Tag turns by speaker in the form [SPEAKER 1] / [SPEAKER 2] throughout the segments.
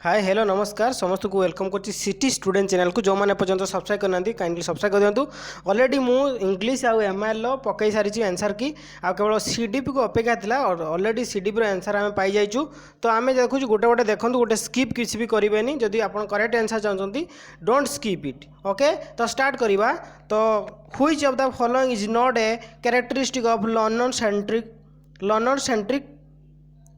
[SPEAKER 1] Hi hello नमस्कार समस्त को वेलकम करछि सिटी स्टूडेंट चैनल को जो मैंने पर्यंत सब्सक्राइब करना काइंडली सब्सक्राइब कर दिंतु। ऑलरेडी मु इंग्लिश आउ एमआईएल पकई सारी आंसर की आ केवल सीडीपी को अपेक्षा था ऑलरेडी सीडीपी आंसर आम पाई जाइछु। तो आम देखु गोटे गोटे देखो गोटे स्किप किसी भी करेंगे जदि आप करेक्ट आंसर चाहते डोंट स्किप इट। ओके तो स्टार्ट करवा। तो which of the following is not a characteristic of learner centric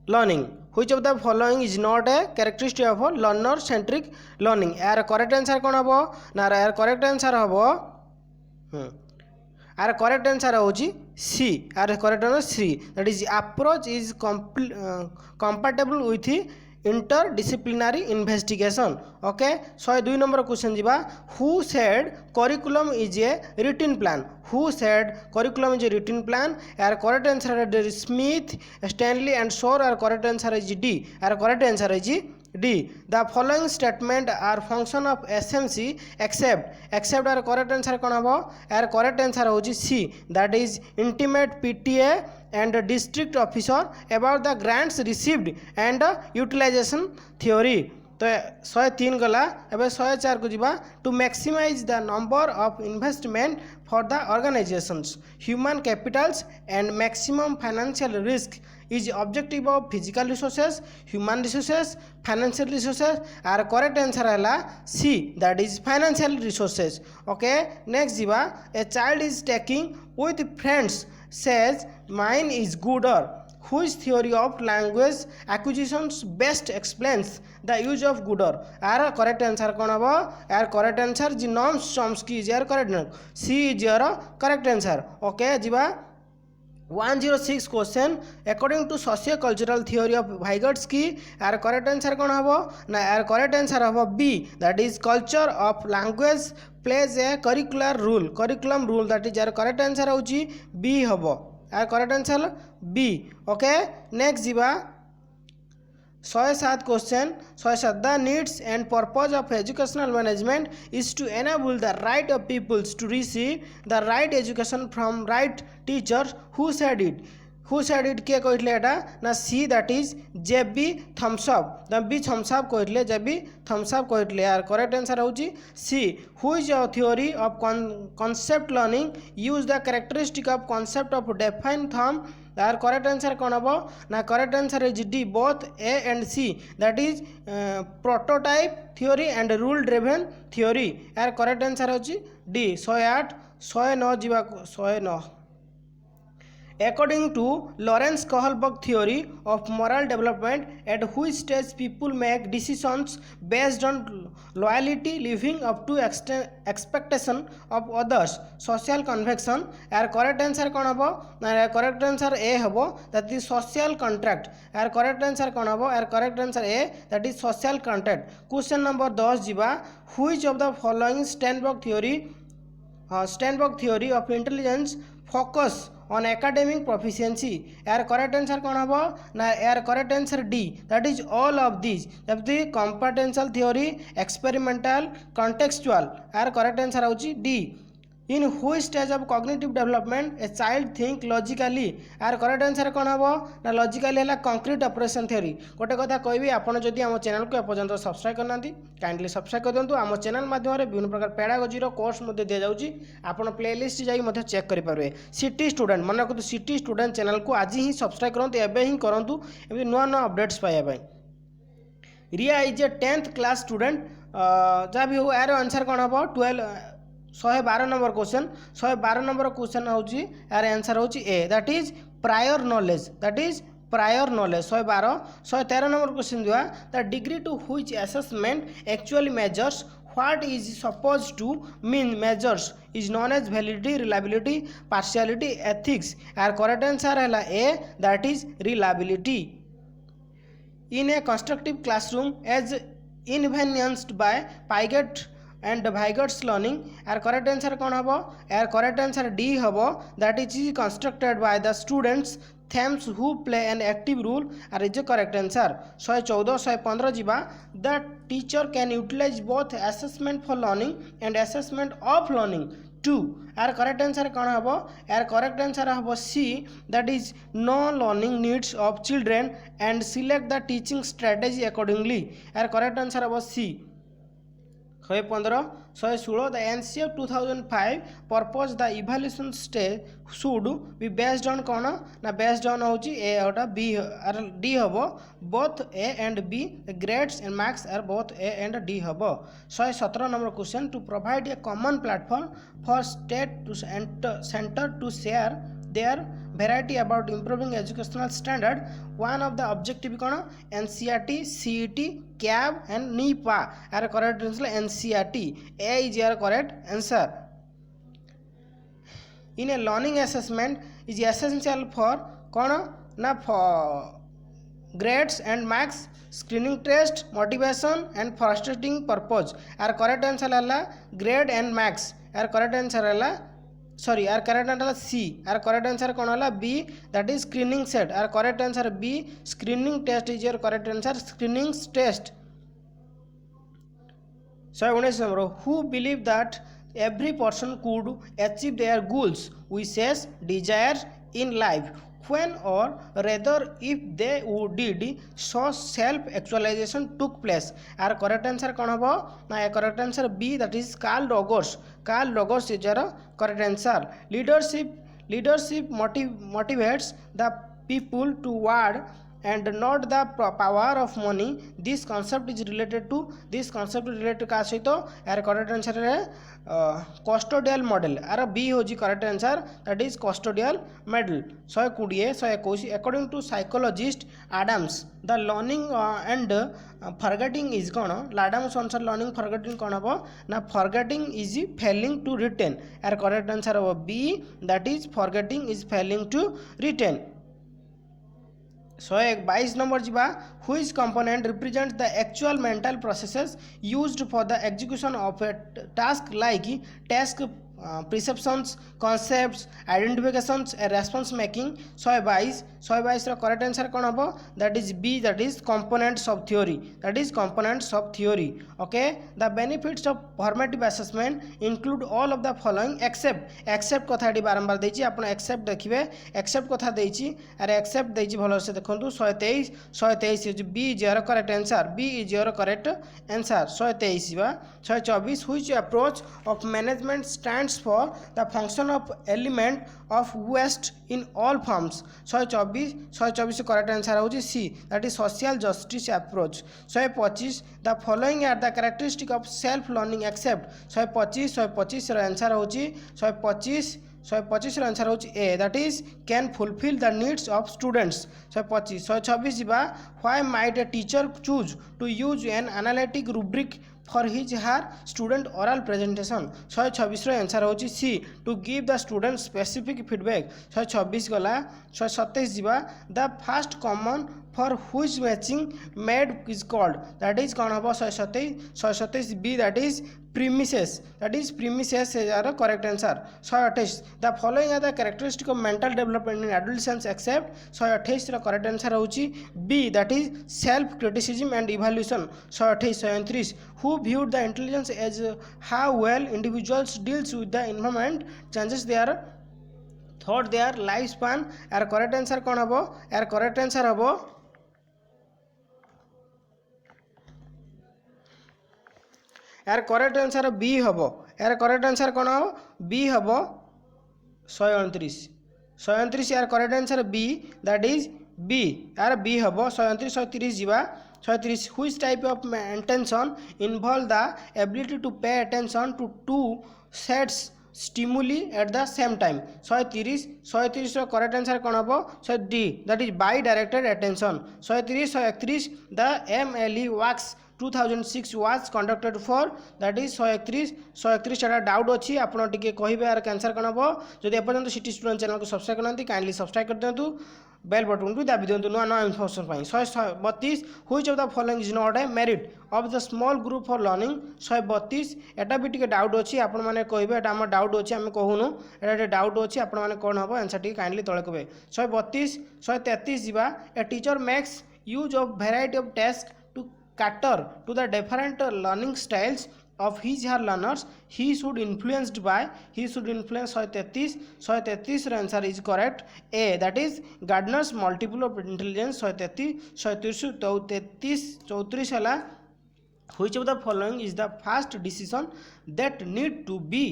[SPEAKER 1] learning. Which of the following is not a characteristic of a learner centric learning? यार correct answer कौन हम ना यार correct answer हम यार करेक्ट आंसर हो C. यार correct answer C that is approach is compatible with interdisciplinary investigation. Okay 102 number question जीवा। Who said curriculum is a written plan? Who said curriculum is a written plan? यार correct answer है Smith Stanley and Shore. यार correct answer है D. यार correct answer है D. The following statement are function of SMC except यार correct answer कौन हम यार करेक्ट आंसर हो सी that is intimate PTA and district officer about the grants received and utilization theory। तो 103 गला एवं 104 को जीवा। To maximize the number of investment for the organizations human capitals and maximum financial risk is objective of physical resources human resources financial resources. आर correct answer है C that is financial resources. Okay next जीवा। A child is taking with friends says mine is gooder। Which theory of language acquisitions best explains the use of gooder? यार correct answer कौन हम यार correct आंसर जी नॉर्म्स Chomsky is यार correct C is यार करेक्ट आंसर। ओके जीवा 106 question. According to socio cultural theory of Vygotsky यार करेक्ट आंसर कौन हम ना यार करेक्ट आंसर हम B that is culture of language plays a curriculum role that is यार करेक्ट आंसर हो बी हम यार correct answer B. Okay next जीवा 107 question. 107 the needs and purpose of educational management is to enable the right of peoples to receive the right education from right teachers. Who said it किए कहले एटा ना C that is J B thumbs up. The B thumbs up कहले J B thumbs up कहले यार correct answer हो C. Which theory of concept learning use the characteristic of concept of define thumb? यार correct answer कौन हम ना correct answer is D both A and C that is prototype theory and rule driven theory. यार correct answer हो D. 108 109 जीवा 109। According to Lawrence Kohlberg theory of moral development, at which stage people make decisions based on loyalty, living up to expectation of others, social convention? यार correct answer कौन हम यार correct answer A हम that is social contract. यार correct answer कौन हम यार correct answer A that is social contract. Question number 10 जीवा। Which of the following Sternberg theory of intelligence focus on academic proficiency? यार करेक्ट आंसर कौन हम ना यार correct answer D that is all of this जबकि componential theory experimental contextual. यार correct answer हो D. In which stage of cognitive development a child think logically? यार correct answer कौन हम ना लॉजिकली है कंक्रीट ऑपरेशन थ्योरी। गोटे कथा कहबी आपन जदि आम चैनल को एपर्यंत सब्सक्राइब करना काइंडली सब्सक्राइब कर दिंतु। आम चैनल माध्यम विभिन्न प्रकार पेडागोजी कोर्स दि जाऊँगी आपन प्लेलिस्ट जाइए चेक करेंगे। सिटी स्टूडेंट मन रखु सिटी स्टूडेंट चैनल को आज ही सब्सक्राइब करूँ एवं ही करूँ एमती नुआ नुआ अपडेट्स पाइबा। Riya is a 10th class student जहाँ भी हो यार आंसर कौन हम 112 नंबर क्वेश्चन। 112 नंबर क्वेश्चन हूँ यार आंसर हो A that is prior knowledge that is prior knowledge 112। 113 number question जो the degree to which assessment actually measures what is suppose to mean measures is known as validity reliability partiality ethics. यार correct answer है A that is reliability. In a constructive classroom as envisioned by Piaget and Vygotsky learning? यार correct answer कौन हम यार correct answer D हम that is constructed by the students themselves who play an active role. R is correct answer. 114 115 जीवा। The teacher can utilise both assessment for learning and assessment of learning 2 यार correct answer कौन हम यार correct answer हम C that is know learning needs of children and select the teaching strategy accordingly यार correct answer हम C 115 116 the NCF 2005 purpose the evaluation stage should be based on कौन ना based on हूँ A आउटा B D हम both A and B grades and marks are both A and D हम 117 number question to provide a common platform for state to centre to share their variety about improving educational standard one of the objective कौन NCERT CET CAB and NEPA यार correct answer NCERT A is your correct answer in a learning assessment is essential for कौन ना for grades and marks screening test motivation and frustrating purpose यार correct answer है grade and marks यार correct answer है sorry यार correct answer C यार correct answer कौन है B that is screening set यार correct answer B screening test is your correct answer screening test 119 number who believe that every person could achieve their goals wishes desires in life when or rather if they did so self actualization took place यार correct answer कौन हम ना correct answer B that is Carl Rogers is your correct answer leadership motivates the people toward and not the power of money this concept is related का सहित यार correct answer है custodial model यार B हो correct answer that is custodial model 120 121 according to psychologist Adams the learning and forgetting is कौन Adams अनुसार learning forgetting कौन हम ना forgetting is failing to retain यार करेक्ट आंसर हम B that is forgetting is failing to retain 122 number जीवा which component represents the actual mental processes used for the execution of a task like task perceptions concepts identifications and response making 122 रो correct answer कौन हम that is B that is components of theory okay the benefits of formative assessment include all of the following except कथा बारंबार देछि आपण accept देखिए accept कथा देछि अरे एक्सेप्ट देछि भलो से देखंतु 123 B is your correct answer 123 बा 124 which approach of management stands for the function of element of waste in all forms 124 correct answer होची C that is social justice approach 125 the following are the characteristic of self learning except 125 रो answer होची 125 रो answer होची A that is can fulfil the needs of students 126 जीवा why might a teacher choose to use an analytic rubric for his her student oral presentation 126 रो answer होची C to give the student specific feedback 126 गला 127 जीवा the first common for whose matching made is called that is कौन हम 127 B that is premises यार correct answer 128 the following are the characteristic of mental development in adolescence except 128 रो correct answer होची B that is self criticism and evaluation 128 129 who viewed the intelligence as how well individuals deals with the environment changes their thought their lifespan यार correct answer कौन हम यार correct answer हम यार correct answer B हम यार correct answer कौन हम बी हम 129 यार correct answer B that is B यार बी हम 130 जीवा 130 which type of attention involve the ability to pay attention to two sets stimuli at the same time 130 रो करेक्ट आंसर कौन हम D that is by directed attention 131 the MLE WACS 2006 was conducted for that is 131 doubt अच्छी आपड़ टे कहे यार answer कौन हम जब एपर्तंत सिटी स्टूडेंट चैनल को सब्सक्राइब करना काइंडली सब्सक्राइब कर दिंतु बेल बटन को दाबी दिंतु नुआ information 132 which of the following is not a merit of the small group for learning 132 एटा भी टे डाउट अच्छी आपण मैंने कहे एटा आम डाउट अच्छी आम कहूनु एटा डाउट अच्छी आपण मैंने कौन हम आंसर टी काइंडली तले कहे 132 133 जीवा a teacher makes use of variety of task to cater to the different learning styles of his her learners, he should influenced by, he should influence 133 ର answer is correct A, that is Gardner's multiple of intelligence 133 ହେଲା which of the following is the first decision that need to be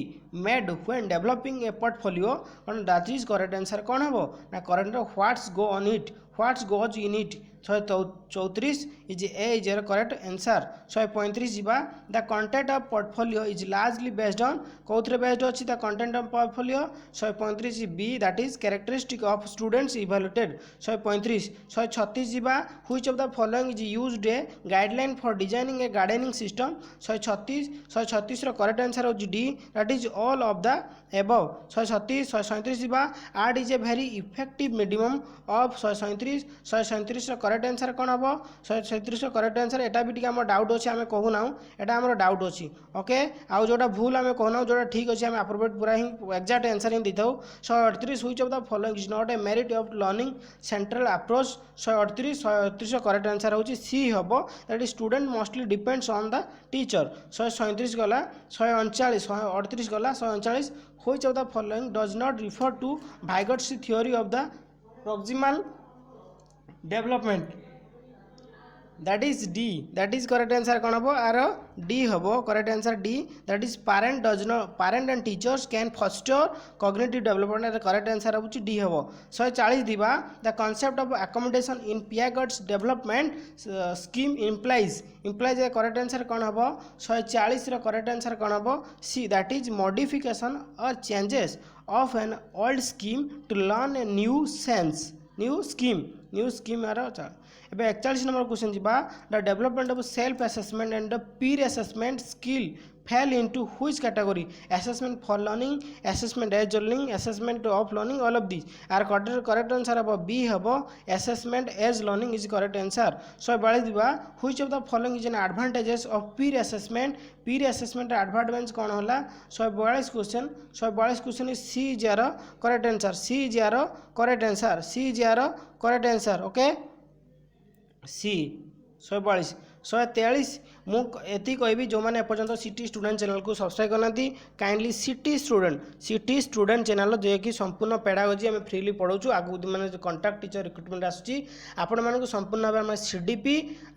[SPEAKER 1] made when developing a portfolio, and that is correct answer कौन हबो ना correct what's go on it, what's goes in it 134 is A is your correct answer 135 ଯିବା the content of portfolio is largely based on कोथरे based अछि the content of portfolio 135 B, that is characteristic of students evaluated 135 136 ଯିବା which of the following is used a guideline for designing a gardening system 136 ର correct answer होछि D, that is all of the above 137 ଯିବା art is a very effective medium of 137 ର correct answer कौन हम 137 correct answer एटा भी हम doubt अच्छे आम कहूना एटा आम डाउट अच्छी ओके आउ जोटा भूल आम कहना जोटा ठीक अच्छे आम अप्रोप्रिएट पूरा ही एक्जाक्ट आंसर ही देता 138 which of the following is not a merit of learning central approach 138 correct answer होची सी हबो that is student mostly depends on the teacher 137 गला 138 गला 139 which of the following does not refer to Vygotsky's theory of the proximal development, that is D, that is correct answer कौन हबो are D हबो correct answer D, that is parent and teachers can foster cognitive development, correct answer होची D हबो 140 दिबा the concept of accommodation in Piaget's development scheme implies a correct answer कौन हबो 140 रो correct answer कौन हबो C, that is modification or changes of an old scheme to learn a new scheme आरो एबे 41 number question जिबा the development of self assessment and the peer assessment skill fell into which category assessment for learning assessment as learning assessment of learning all of this आर correct answer हबो B हबो assessment as learning is correct answer 142 दिबा which of the following is an advantages of peer assessment advantage कौन होला 142 question is C is यार correct answer C is यार correct answer okay सी 142 143 मुझे कहबी जो मैंने एपर्तंत सिटी स्टूडेंट चैनल को सब्सक्राइब करना काइंडली सिटी स्टूडेंट चैनल जो कि संपूर्ण पेडागोजी आम फ्रीली पढ़ाऊँ आगू मैंने कंटाक्ट टीचर रिक्रुटमेंट आसूँ आपण मानक संपूर्ण भाव सीडीपी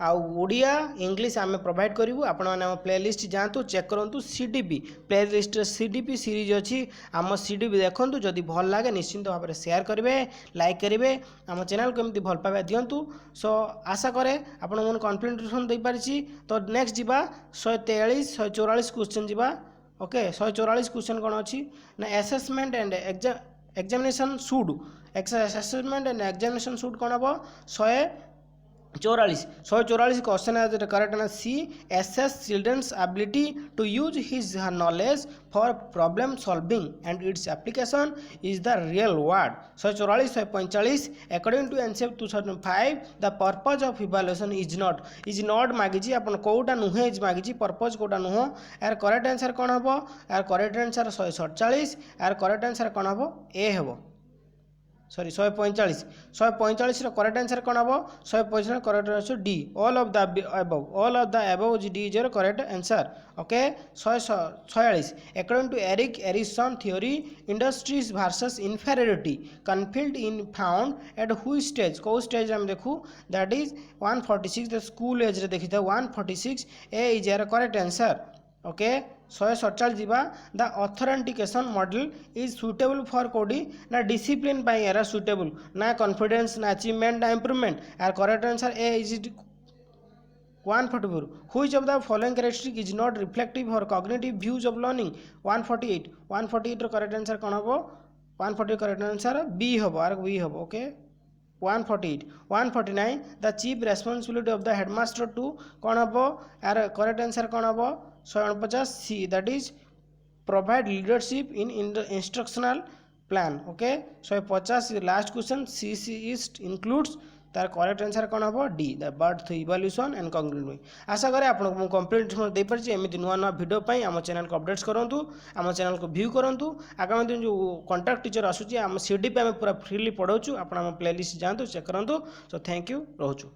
[SPEAKER 1] आड़िया इंग्लीश आम प्रोवाइड करूँ आपण मैंने प्लेलिस्ट जातु चेक करूँ सीडीपी प्लेलिस्ट सीडीपी सीरीज अच्छी आम सीडीपी देखूँ जदि भल लगे निश्चिंत भाव में शेयर करेंगे लाइक करेंगे आम चैनल को एमती भल पाइबा दिंतु सो आशा करे आपन कन्फिडेंस दे पारिछि तो नेक्स्ट जीवा 143 144 क्वेश्चन जीवा ओके 144 क्वेश्चन कौन अच्छी ना असेसमेंट एंड एग्जामिनेशन शुड कौन हम 144 क्वेश्चन है करेक्ट ना C assess children's ability to use his knowledge for problem solving and its application is the real word 144 145 according to NCF 2005 the purpose of evaluation is not मागिजी अपन कोटा नुहे is मागिजी purpose Kota नुह यार correct answer कौन हम यार correct answer 147 यार करेक्ट आंसर कौन हम ए हम सॉरी 145 करेक्ट आंसर कौन हम 145 correct answer D all of the above D is your correct answer okay 146 according to Erik Erikson theory industries versus inferiority conflict in found at which stage को stage हम देखू that is 146 the school age रे देखि था 146 A is your correct answer okay 147 जीवा the authentication model is suitable for कोडी ना discipline by एरा सुटेबल ना कॉन्फिडेंस ना अचीवमेंट ना इंप्रूवमेंट आर correct answer A is 144 which of the following characteristic is not reflective for cognitive views of learning 148 रो correct answer कोन हबो 140 करेक्ट आंसर बी हबो आर बी हबो okay 148 149 the chief responsibility of the headmaster to कौन हबो यार correct answer कौन हबो 149 C that is provide leadership in instructional plan okay 150 last question C is includes तार करेक्ट आंसर कौन हम D the birth evolution and concluding आशा करें आपको कंप्लीट दे पारिछि एमती नुआ नुआ वीडियो पाई आम चैनल को अपडेट्स करूँ आम चैनल को व्यू करूँ आगामी दिन जो कंटाक्ट टीचर आसूँ आम सीडीपी आम पूरा फ्रीली पढ़ाऊँ आप प्लेलिस्ट जातु चेक करूँ सो थैंक यू रोचु।